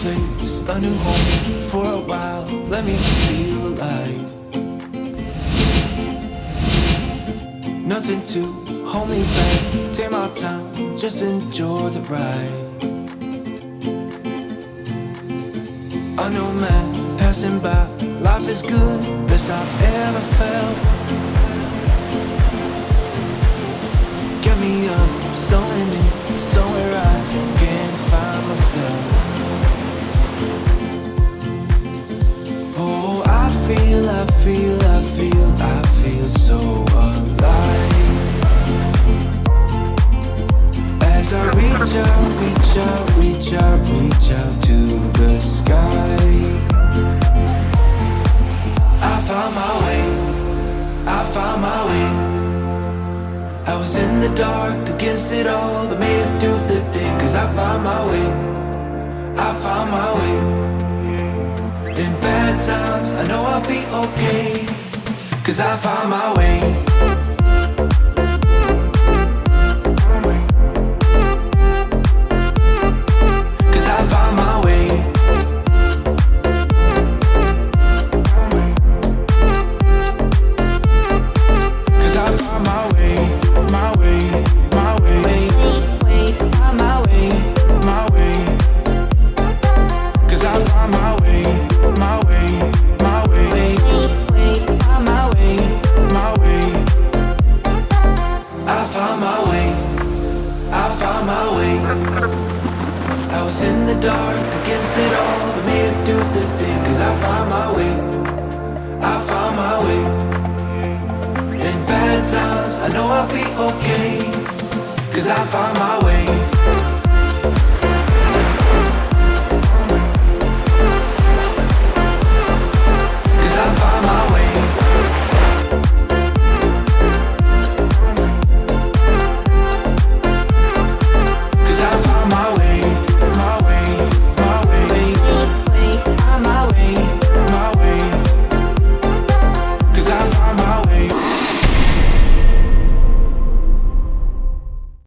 place, a new home for a while. Let me feel alive. Nothing to hold me back. Take my time, just enjoy the ride. A new man passing by. Life is good, best I've ever felt. Get me up, somewhere new, somewhere I can find myself. Oh, I feel so alive. As I reach out to the sky. I found my way. I was in the dark against it all, but made it through the day. Cause I found my way. In bad times, I know I'll be okay. Cause I found my way. Cause I found my way. Cause I found my way, my way, my way, my way, my way. Cause I found my way, my way, my way, my way, my way. I found my way, I found my way. I was in the dark against it all, but made it through the day. Cause I found my way, I found my way. In bad times, I know I'll be okay. Cause I found my way.